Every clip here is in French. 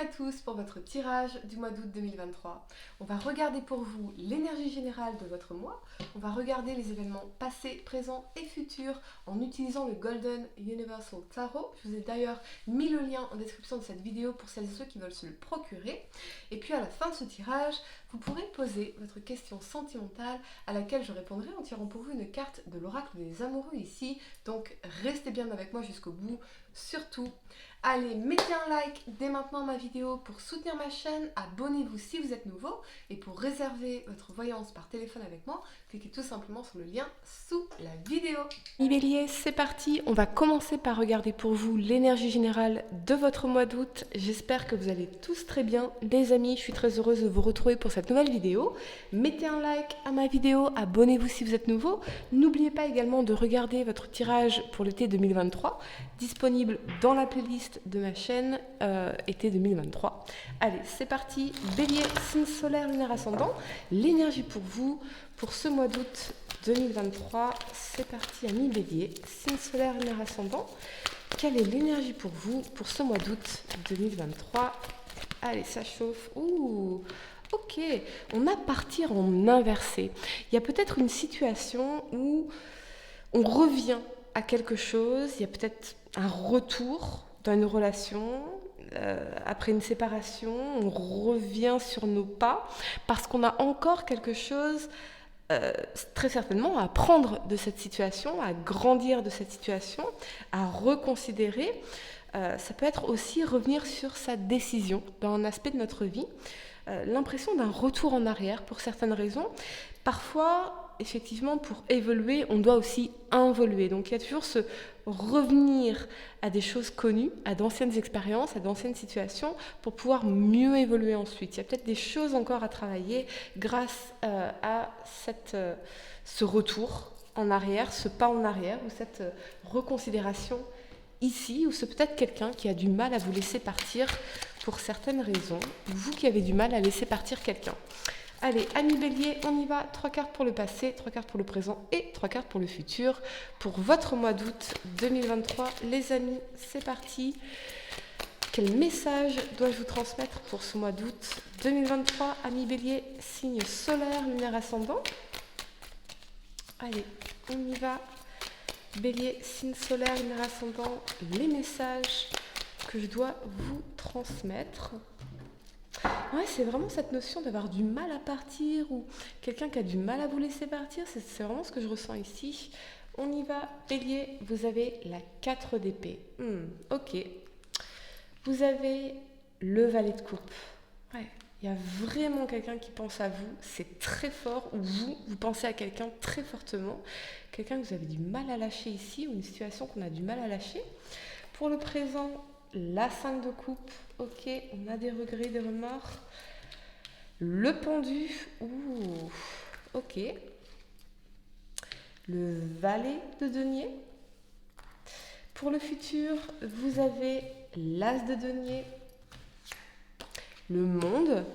À tous pour votre tirage du mois d'août 2023. On va regarder pour vous l'énergie générale de votre mois. On va regarder les événements passés, présents et futurs en utilisant le Golden Universal Tarot. Je vous ai d'ailleurs mis le lien en description de cette vidéo pour celles et ceux qui veulent se le procurer. Et puis à la fin de ce tirage, vous pourrez poser votre question sentimentale à laquelle je répondrai en tirant pour vous une carte de l'oracle des amoureux ici. Donc restez bien avec moi jusqu'au bout. Surtout, allez, mettez un like dès maintenant à ma vidéo pour soutenir ma chaîne, abonnez-vous si vous êtes nouveau et pour réserver votre voyance par téléphone avec moi, cliquez tout simplement sur le lien sous la vidéo. Les béliers, c'est parti, on va commencer par regarder pour vous l'énergie générale de votre mois d'août. J'espère que vous allez tous très bien. Les amis, je suis très heureuse de vous retrouver pour cette nouvelle vidéo. Mettez un like à ma vidéo, abonnez-vous si vous êtes nouveau. N'oubliez pas également de regarder votre tirage pour l'été 2023, disponible dans la playlist de ma chaîne été 2023. Allez, c'est parti. Bélier, signe solaire, lunaire ascendant. L'énergie pour vous pour ce mois d'août 2023. C'est parti, amis bélier. Signe solaire, lunaire ascendant. Quelle est l'énergie pour vous pour ce mois d'août 2023? Allez, ça chauffe. Ouh, ok. On a partir en inversé. Il y a peut-être une situation où on revient à quelque chose. Il y a peut-être un retour dans une relation, après une séparation, on revient sur nos pas parce qu'on a encore quelque chose très certainement à apprendre de cette situation, à grandir de cette situation, à reconsidérer. Ça peut être aussi revenir sur sa décision dans un aspect de notre vie, l'impression d'un retour en arrière pour certaines raisons. Parfois, effectivement, pour évoluer, on doit aussi involuer. Donc il y a toujours ce revenir à des choses connues, à d'anciennes expériences, à d'anciennes situations, pour pouvoir mieux évoluer ensuite. Il y a peut-être des choses encore à travailler grâce à ce retour en arrière, ce pas en arrière, ou cette reconsidération ici, ou c'est peut-être quelqu'un qui a du mal à vous laisser partir pour certaines raisons, ou vous qui avez du mal à laisser partir quelqu'un. Allez, amis bélier, on y va. 3 cartes pour le passé, 3 cartes pour le présent et 3 cartes pour le futur. Pour votre mois d'août 2023, les amis, c'est parti. Quel message dois-je vous transmettre pour ce mois d'août 2023, amis bélier, signe solaire, lunaire ascendant? Allez, on y va. Bélier, signe solaire, lunaire ascendant, les messages que je dois vous transmettre. Ouais, c'est vraiment cette notion d'avoir du mal à partir ou quelqu'un qui a du mal à vous laisser partir, c'est vraiment ce que je ressens ici. On y va, bélier, vous avez la 4 d'épée. Ok. Vous avez le valet de coupe. Ouais, il y a vraiment quelqu'un qui pense à vous, c'est très fort, ou vous pensez à quelqu'un très fortement, quelqu'un que vous avez du mal à lâcher ici, ou une situation qu'on a du mal à lâcher. Pour le présent, la 5 de coupe, ok, on a des regrets, des remords. Le pendu, ouh, ok. Le valet de denier. Pour le futur, vous avez l'as de denier, le monde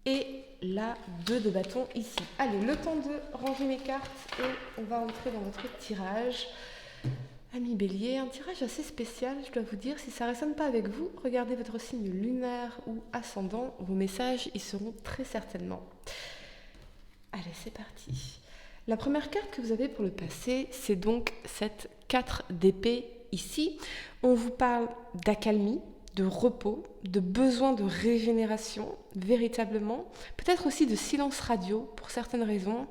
et la 2 de bâton ici. Allez, le temps de ranger mes cartes et on va entrer dans notre tirage. Amis bélier, un tirage assez spécial, je dois vous dire. Si ça ne résonne pas avec vous, regardez votre signe lunaire ou ascendant. Vos messages y seront très certainement. Allez, c'est parti. La première carte que vous avez pour le passé, c'est donc cette 4 d'épée ici. On vous parle d'accalmie, de repos, de besoin de régénération, véritablement. Peut-être aussi de silence radio, pour certaines raisons.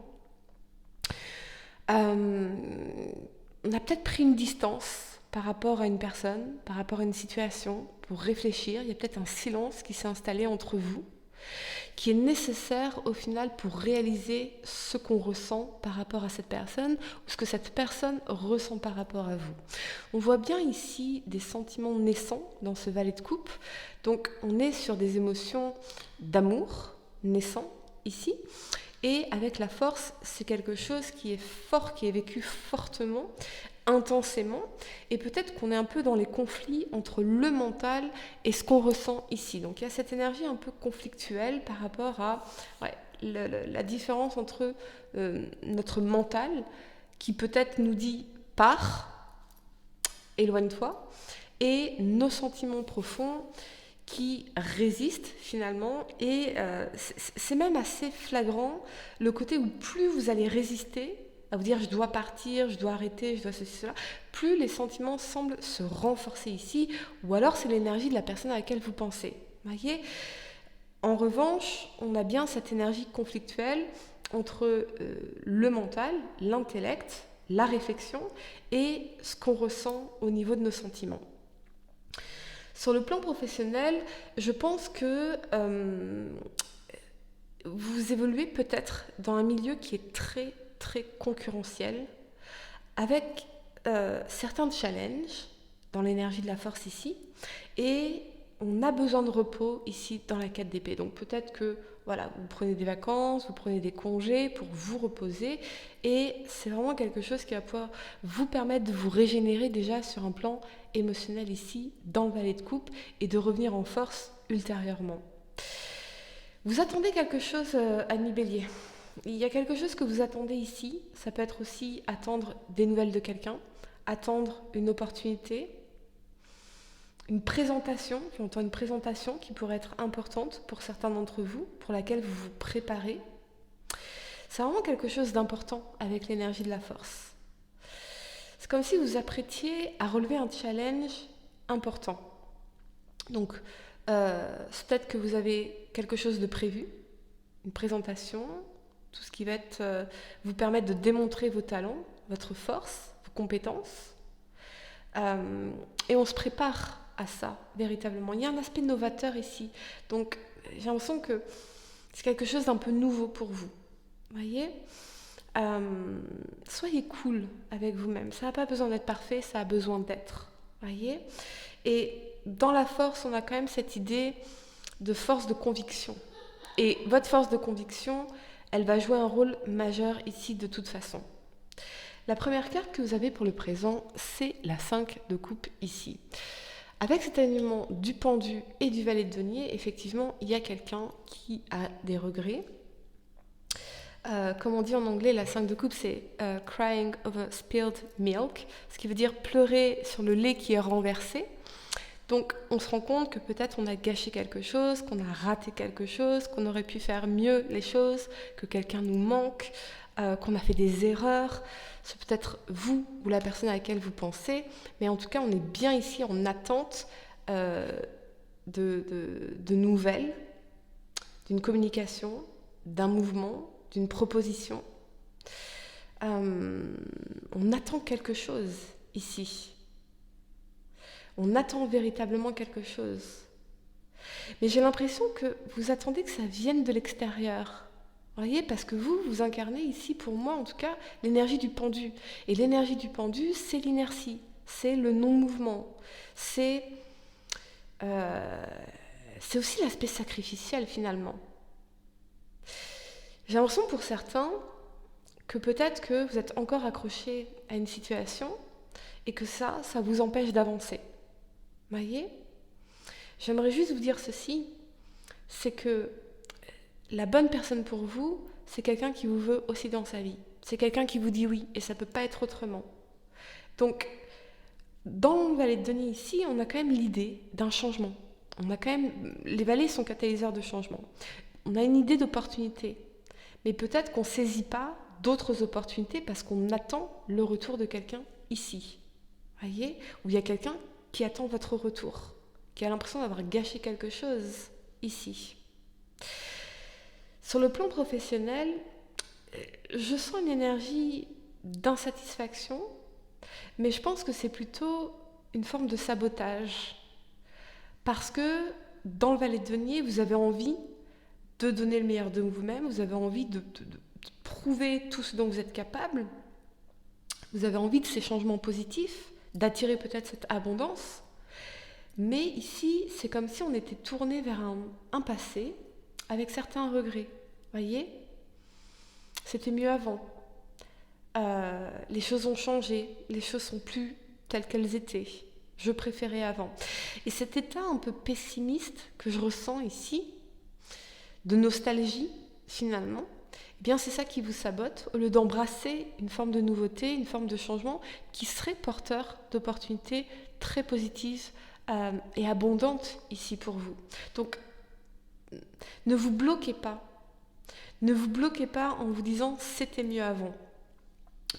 On a peut-être pris une distance par rapport à une personne, par rapport à une situation, pour réfléchir. Il y a peut-être un silence qui s'est installé entre vous, qui est nécessaire au final pour réaliser ce qu'on ressent par rapport à cette personne, ou ce que cette personne ressent par rapport à vous. On voit bien ici des sentiments naissants dans ce valet de coupe. Donc on est sur des émotions d'amour naissant ici. Et avec la force, c'est quelque chose qui est fort, qui est vécu fortement, intensément. Et peut-être qu'on est un peu dans les conflits entre le mental et ce qu'on ressent ici. Donc il y a cette énergie un peu conflictuelle par rapport à la différence entre notre mental, qui peut-être nous dit « pars », éloigne-toi, et nos sentiments profonds résiste finalement et c'est même assez flagrant le côté où plus vous allez résister à vous dire je dois partir, je dois arrêter, je dois ceci, cela, plus les sentiments semblent se renforcer ici, ou alors c'est l'énergie de la personne à laquelle vous pensez. Voyez ? En revanche, on a bien cette énergie conflictuelle entre le mental, l'intellect, la réflexion et ce qu'on ressent au niveau de nos sentiments. Sur le plan professionnel, je pense que vous évoluez peut-être dans un milieu qui est très très concurrentiel, avec certains challenges dans l'énergie de la force ici, et on a besoin de repos ici dans la 4 d'épée. Donc peut-être que voilà, vous prenez des vacances, vous prenez des congés pour vous reposer, et c'est vraiment quelque chose qui va pouvoir vous permettre de vous régénérer déjà sur un plan émotionnel ici, dans le valet de coupe, et de revenir en force ultérieurement. Vous attendez quelque chose, Amis Bélier. Il y a quelque chose que vous attendez ici. Ça peut être aussi attendre des nouvelles de quelqu'un, attendre une opportunité, une présentation. J'entends une présentation qui pourrait être importante pour certains d'entre vous, pour laquelle vous vous préparez. C'est vraiment quelque chose d'important avec l'énergie de la force. C'est comme si vous vous apprêtiez à relever un challenge important. Donc, c'est peut-être que vous avez quelque chose de prévu, une présentation, tout ce qui va vous permettre de démontrer vos talents, votre force, vos compétences. Et on se prépare à ça, véritablement. Il y a un aspect novateur ici. Donc, j'ai l'impression que c'est quelque chose d'un peu nouveau pour vous. Voyez ? Soyez cool avec vous-même. Ça n'a pas besoin d'être parfait, ça a besoin d'être. Voyez ? Et dans la force, on a quand même cette idée de force de conviction. Et votre force de conviction, elle va jouer un rôle majeur ici de toute façon. La première carte que vous avez pour le présent, c'est la 5 de coupe ici. Avec cet alignement du pendu et du valet de denier, effectivement, il y a quelqu'un qui a des regrets. Comme on dit en anglais, la 5 de coupe, c'est crying over spilled milk, ce qui veut dire pleurer sur le lait qui est renversé. Donc, on se rend compte que peut-être on a gâché quelque chose, qu'on a raté quelque chose, qu'on aurait pu faire mieux les choses, que quelqu'un nous manque, qu'on a fait des erreurs. C'est peut-être vous ou la personne à laquelle vous pensez, mais en tout cas, on est bien ici en attente de nouvelles, d'une communication, d'un mouvement, d'une proposition. On attend quelque chose ici. On attend véritablement quelque chose. Mais j'ai l'impression que vous attendez que ça vienne de l'extérieur. Vous voyez, parce que vous incarnez ici, pour moi en tout cas, l'énergie du pendu. Et l'énergie du pendu, c'est l'inertie, c'est le non-mouvement. C'est aussi l'aspect sacrificiel finalement. J'ai l'impression pour certains que peut-être que vous êtes encore accrochés à une situation et que ça vous empêche d'avancer. Voyez ? J'aimerais juste vous dire ceci, c'est que la bonne personne pour vous, c'est quelqu'un qui vous veut aussi dans sa vie. C'est quelqu'un qui vous dit oui, et ça ne peut pas être autrement. Donc, dans le valet de denier ici, on a quand même l'idée d'un changement. Les valets sont catalyseurs de changement. On a une idée d'opportunité, mais peut-être qu'on ne saisit pas d'autres opportunités parce qu'on attend le retour de quelqu'un ici. Voyez ? Où il y a quelqu'un qui attend votre retour, qui a l'impression d'avoir gâché quelque chose ici. Sur le plan professionnel, je sens une énergie d'insatisfaction, mais je pense que c'est plutôt une forme de sabotage. Parce que dans le valet de denier, vous avez envie de donner le meilleur de vous-même, vous avez envie de prouver tout ce dont vous êtes capable, vous avez envie de ces changements positifs, d'attirer peut-être cette abondance. Mais ici, c'est comme si on était tourné vers un passé avec certains regrets. Voyez ? C'était mieux avant. Les choses ont changé, les choses sont plus telles qu'elles étaient. Je préférais avant. Et cet état un peu pessimiste que je ressens ici, de nostalgie finalement, eh bien c'est ça qui vous sabote, au lieu d'embrasser une forme de nouveauté, une forme de changement qui serait porteur d'opportunités très positives et abondante ici pour vous. Donc, ne vous bloquez pas. Ne vous bloquez pas en vous disant « c'était mieux avant ».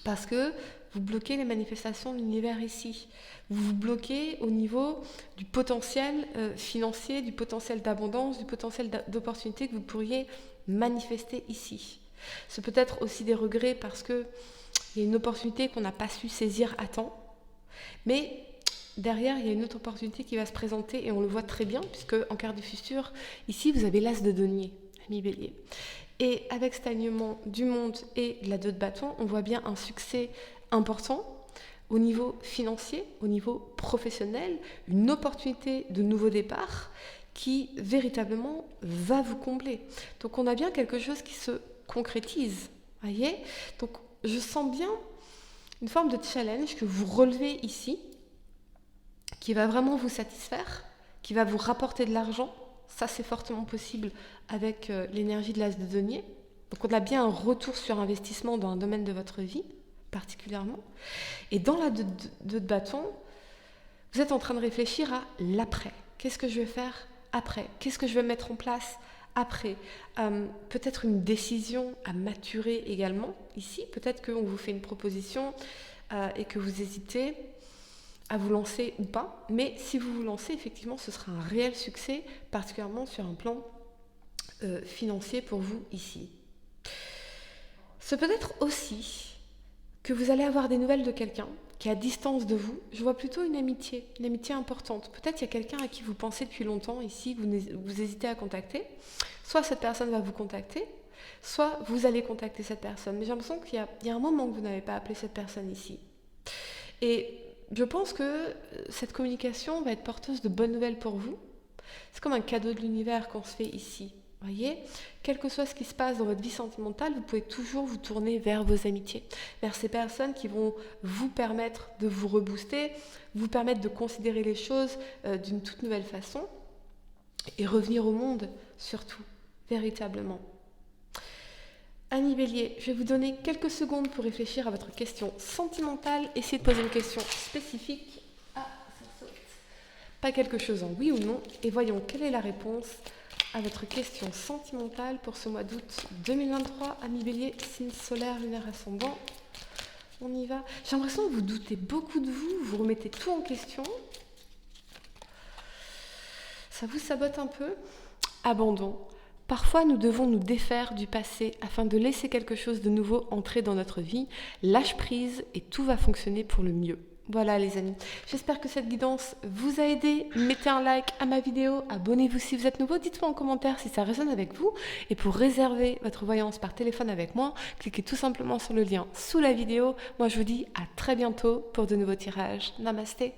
Parce que vous bloquez les manifestations de l'univers ici. Vous vous bloquez au niveau du potentiel financier, du potentiel d'abondance, du potentiel d'opportunité que vous pourriez manifester ici. C'est peut-être aussi des regrets parce qu'il y a une opportunité qu'on n'a pas su saisir à temps. Mais derrière, il y a une autre opportunité qui va se présenter et on le voit très bien puisque en carte du futur, ici, vous avez l'as de denier, ami Bélier. Et avec cet alignement du monde et de la 2 de bâton, on voit bien un succès important au niveau financier, au niveau professionnel, une opportunité de nouveau départ qui véritablement va vous combler. Donc on a bien quelque chose qui se concrétise, voyez ? Donc je sens bien une forme de challenge que vous relevez ici, qui va vraiment vous satisfaire, qui va vous rapporter de l'argent. Ça, c'est fortement possible avec l'énergie de l'as de denier. Donc, on a bien un retour sur investissement dans un domaine de votre vie, particulièrement. Et dans la 2 de bâton, vous êtes en train de réfléchir à l'après. Qu'est-ce que je vais faire après ? Qu'est-ce que je vais mettre en place après ? Peut-être une décision à maturer également ici. Peut-être qu'on vous fait une proposition et que vous hésitez à vous lancer ou pas, mais si vous vous lancez, effectivement, ce sera un réel succès, particulièrement sur un plan financier pour vous ici. C'est peut-être aussi que vous allez avoir des nouvelles de quelqu'un qui est à distance de vous. Je vois plutôt une amitié importante. Peut-être il y a quelqu'un à qui vous pensez depuis longtemps ici, que vous hésitez à contacter. Soit cette personne va vous contacter, soit vous allez contacter cette personne. Mais j'ai l'impression qu'il y a un moment que vous n'avez pas appelé cette personne ici. Et je pense que cette communication va être porteuse de bonnes nouvelles pour vous. C'est comme un cadeau de l'univers qu'on se fait ici. Voyez, quel que soit ce qui se passe dans votre vie sentimentale, vous pouvez toujours vous tourner vers vos amitiés, vers ces personnes qui vont vous permettre de vous rebooster, vous permettre de considérer les choses d'une toute nouvelle façon et revenir au monde surtout, véritablement. Ami Bélier, je vais vous donner quelques secondes pour réfléchir à votre question sentimentale. Essayez de poser une question spécifique. Ah, ça saute. Pas quelque chose en oui ou non. Et voyons quelle est la réponse à votre question sentimentale pour ce mois d'août 2023. Ami Bélier, signe solaire, lunaire, ascendant. On y va. J'ai l'impression que vous doutez beaucoup de vous. Vous remettez tout en question. Ça vous sabote un peu. Abandon. Parfois, nous devons nous défaire du passé afin de laisser quelque chose de nouveau entrer dans notre vie. Lâche prise et tout va fonctionner pour le mieux. Voilà les amis, j'espère que cette guidance vous a aidé. Mettez un like à ma vidéo, abonnez-vous si vous êtes nouveau, dites-moi en commentaire si ça résonne avec vous. Et pour réserver votre voyance par téléphone avec moi, cliquez tout simplement sur le lien sous la vidéo. Moi je vous dis à très bientôt pour de nouveaux tirages. Namasté.